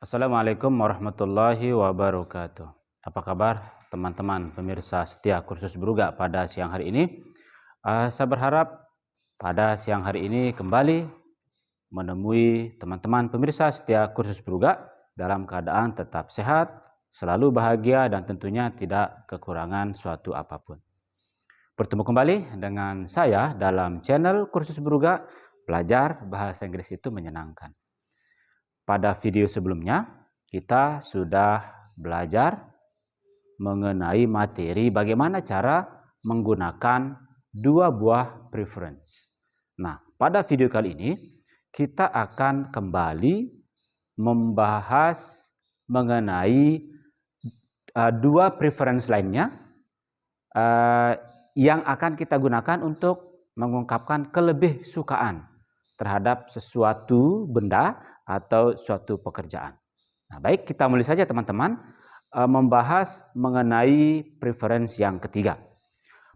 Assalamualaikum warahmatullahi wabarakatuh. Apa kabar teman-teman pemirsa setia kursus Beruga pada siang hari ini? Saya berharap pada siang hari ini kembali menemui teman-teman pemirsa setia kursus Beruga dalam keadaan tetap sehat, selalu bahagia dan tentunya tidak kekurangan suatu apapun. Bertemu kembali dengan saya dalam channel kursus Beruga, belajar bahasa Inggris itu menyenangkan. Pada video sebelumnya, kita sudah belajar mengenai materi bagaimana cara menggunakan dua buah preference. Nah, pada video kali ini, kita akan kembali membahas mengenai dua preference lainnya yang akan kita gunakan untuk mengungkapkan kelebih sukaan terhadap sesuatu benda atau suatu pekerjaan. Nah, baik, kita mulai saja teman-teman membahas mengenai preference yang ketiga.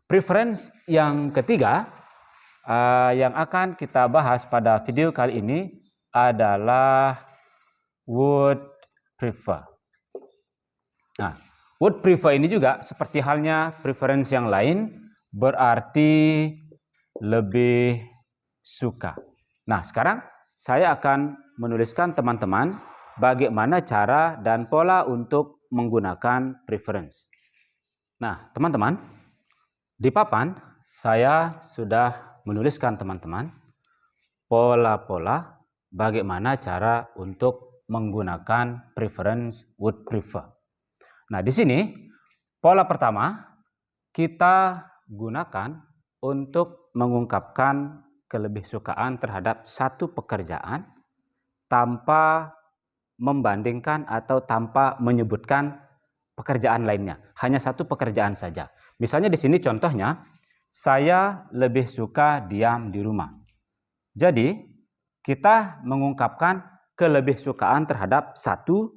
Preference yang ketiga yang akan kita bahas pada video kali ini adalah would prefer. Nah, would prefer ini juga seperti halnya preference yang lain berarti lebih suka. Nah, sekarang saya akan menuliskan teman-teman bagaimana cara dan pola untuk menggunakan preference. Nah, teman-teman, di papan saya sudah menuliskan teman-teman pola-pola bagaimana cara untuk menggunakan preference would prefer. Nah, di sini pola pertama kita gunakan untuk mengungkapkan kelebihsukaan terhadap satu pekerjaan tanpa membandingkan atau tanpa menyebutkan pekerjaan lainnya. Hanya satu pekerjaan saja. Misalnya di sini contohnya, saya lebih suka diam di rumah. Jadi, kita mengungkapkan kelebihsukaan terhadap satu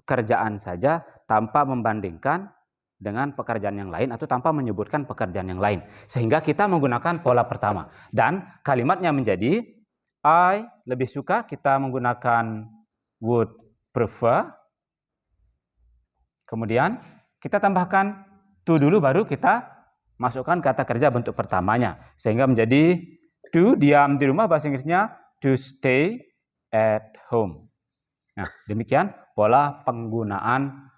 pekerjaan saja tanpa membandingkan dengan pekerjaan yang lain atau tanpa menyebutkan pekerjaan yang lain. Sehingga kita menggunakan pola pertama. Dan kalimatnya menjadi I lebih suka, kita menggunakan would prefer. Kemudian kita tambahkan to dulu, baru kita masukkan kata kerja bentuk pertamanya. Sehingga menjadi to, diam di rumah, bahasa Inggrisnya to stay at home. Nah, demikian pola penggunaan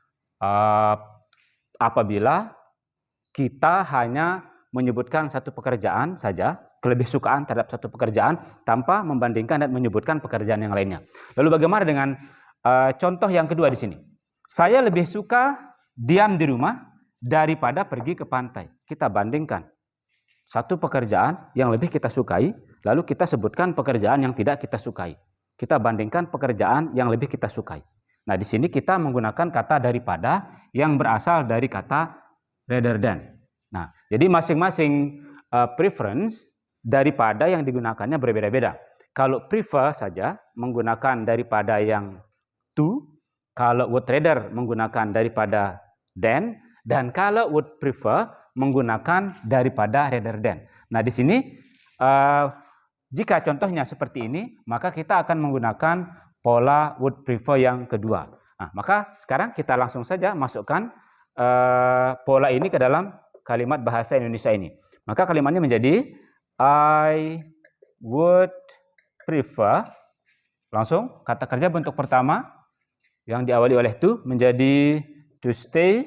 apabila kita hanya menyebutkan satu pekerjaan saja, kelebihsukaan terhadap satu pekerjaan tanpa membandingkan dan menyebutkan pekerjaan yang lainnya. Lalu bagaimana dengan contoh yang kedua di sini? Saya lebih suka diam di rumah daripada pergi ke pantai. Kita bandingkan satu pekerjaan yang lebih kita sukai, lalu kita sebutkan pekerjaan yang tidak kita sukai. Kita bandingkan pekerjaan yang lebih kita sukai. Nah, di sini kita menggunakan kata daripada yang berasal dari kata rather than. Nah, jadi masing-masing preference daripada yang digunakannya berbeda-beda. Kalau prefer saja menggunakan daripada yang to, kalau would rather menggunakan daripada than, dan kalau would prefer menggunakan daripada rather than. Nah, di sini jika contohnya seperti ini, maka kita akan menggunakan pola would prefer yang kedua. Nah, maka sekarang kita langsung saja masukkan pola ini ke dalam kalimat bahasa Indonesia ini. Maka kalimatnya menjadi I would prefer. Langsung kata kerja bentuk pertama yang diawali oleh to menjadi to stay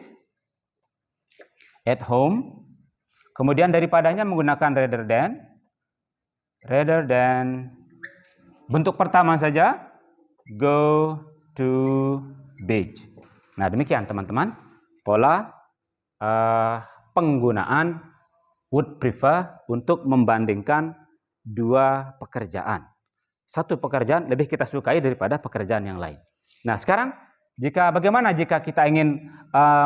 at home. Kemudian daripadanya menggunakan rather than bentuk pertama saja go to beach. Nah, demikian teman-teman pola penggunaan would prefer untuk membandingkan dua pekerjaan. Satu pekerjaan lebih kita sukai daripada pekerjaan yang lain. Nah, sekarang bagaimana jika kita ingin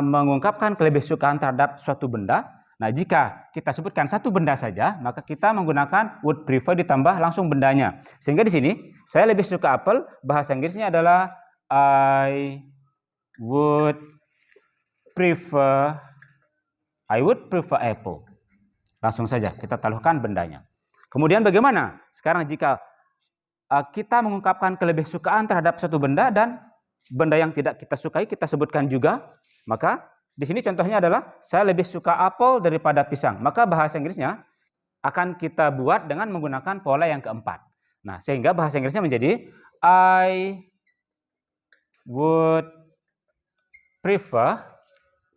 mengungkapkan kelebihsukaan terhadap suatu benda? Nah, jika kita sebutkan satu benda saja, maka kita menggunakan would prefer ditambah langsung bendanya. Sehingga di sini saya lebih suka apel, bahasa Inggrisnya adalah I would prefer apple. Langsung saja kita taruhkan bendanya. Kemudian bagaimana sekarang jika kita mengungkapkan kelebihsukaan terhadap satu benda dan benda yang tidak kita sukai kita sebutkan juga. Maka di sini contohnya adalah saya lebih suka apel daripada pisang. Maka bahasa Inggrisnya akan kita buat dengan menggunakan pola yang keempat. Nah, sehingga bahasa Inggrisnya menjadi I would prefer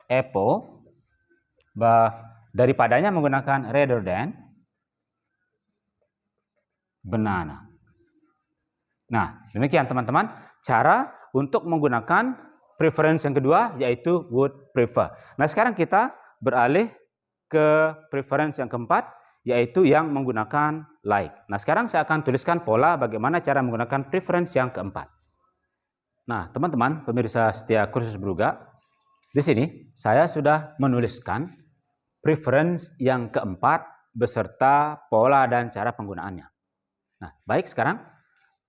apple, daripadanya menggunakan rather than banana. Nah, demikian teman-teman cara untuk menggunakan preference yang kedua, yaitu would prefer. Nah, sekarang kita beralih ke preference yang keempat, yaitu yang menggunakan like. Nah, sekarang saya akan tuliskan pola bagaimana cara menggunakan preference yang keempat. Nah, teman-teman pemirsa setia kursus Bruga, di sini saya sudah menuliskan preference yang keempat beserta pola dan cara penggunaannya. Nah, baik, sekarang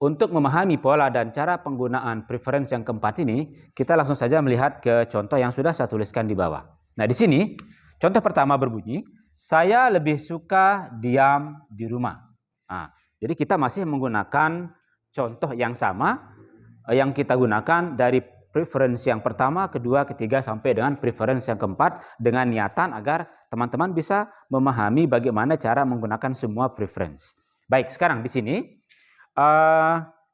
untuk memahami pola dan cara penggunaan preference yang keempat ini, kita langsung saja melihat ke contoh yang sudah saya tuliskan di bawah. Nah, di sini contoh pertama berbunyi, saya lebih suka diam di rumah. Nah, jadi kita masih menggunakan contoh yang sama yang kita gunakan dari preference yang pertama, kedua, ketiga, sampai dengan preference yang keempat dengan niatan agar teman-teman bisa memahami bagaimana cara menggunakan semua preference. Baik, sekarang di sini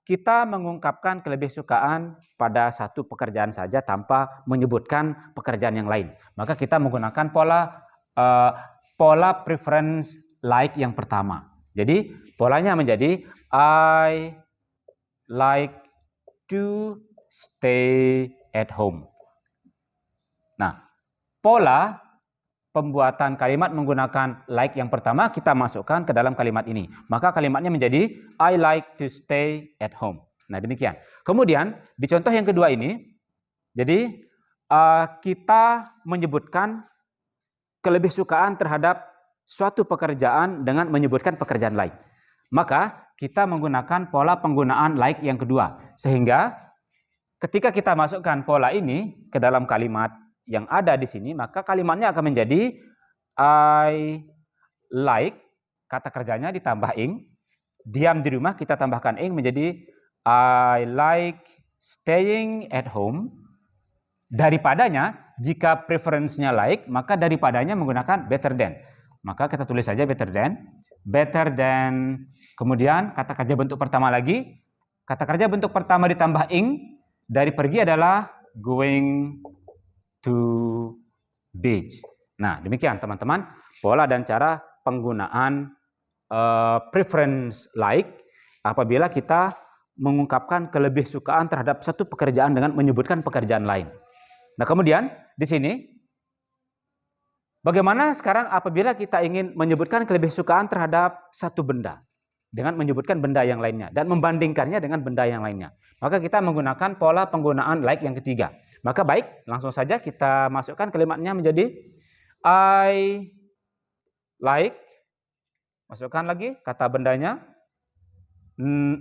kita mengungkapkan kelebihan pada satu pekerjaan saja tanpa menyebutkan pekerjaan yang lain. Maka kita menggunakan pola preference like yang pertama. Jadi polanya menjadi I like to stay at home. Nah, pola pembuatan kalimat menggunakan like yang pertama kita masukkan ke dalam kalimat ini. Maka kalimatnya menjadi I like to stay at home. Nah, demikian. Kemudian di contoh yang kedua ini, jadi kita menyebutkan kelebihan terhadap suatu pekerjaan dengan menyebutkan pekerjaan lain. Maka kita menggunakan pola penggunaan like yang kedua. Sehingga ketika kita masukkan pola ini ke dalam kalimat yang ada di sini, maka kalimatnya akan menjadi I like, kata kerjanya ditambah ing, diam di rumah kita tambahkan ing menjadi I like staying at home. Daripadanya, jika preference-nya like, maka daripadanya menggunakan better than. Maka kita tulis saja better than, kemudian kata kerja bentuk pertama lagi, kata kerja bentuk pertama ditambah ing, dari pergi adalah going to beach. Nah, demikian teman-teman pola dan cara penggunaan preference like apabila kita mengungkapkan kelebihan terhadap satu pekerjaan dengan menyebutkan pekerjaan lain. Nah, kemudian di sini bagaimana sekarang apabila kita ingin menyebutkan kelebihan terhadap satu benda dengan menyebutkan benda yang lainnya dan membandingkannya dengan benda yang lainnya. Maka kita menggunakan pola penggunaan like yang ketiga. Maka baik, langsung saja kita masukkan kalimatnya menjadi I like, masukkan lagi kata bendanya,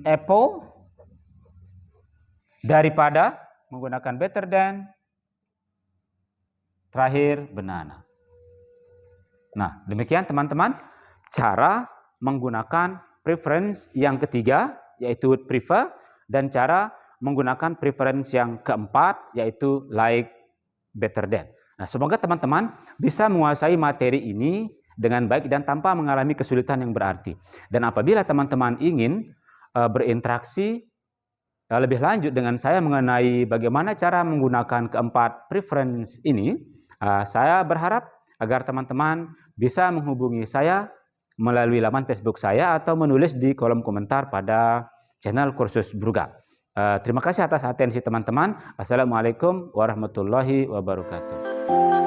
apple, daripada, menggunakan better than, terakhir banana. Nah, demikian teman-teman cara menggunakan preference yang ketiga, yaitu would prefer, dan cara menggunakan preference yang keempat, yaitu like, better than. Nah, semoga teman-teman bisa menguasai materi ini dengan baik dan tanpa mengalami kesulitan yang berarti. Dan apabila teman-teman ingin berinteraksi lebih lanjut dengan saya mengenai bagaimana cara menggunakan keempat preference ini, saya berharap agar teman-teman bisa menghubungi saya melalui laman Facebook saya atau menulis di kolom komentar pada channel Kursus Bruga. Terima kasih atas atensi teman-teman. Assalamualaikum warahmatullahi wabarakatuh.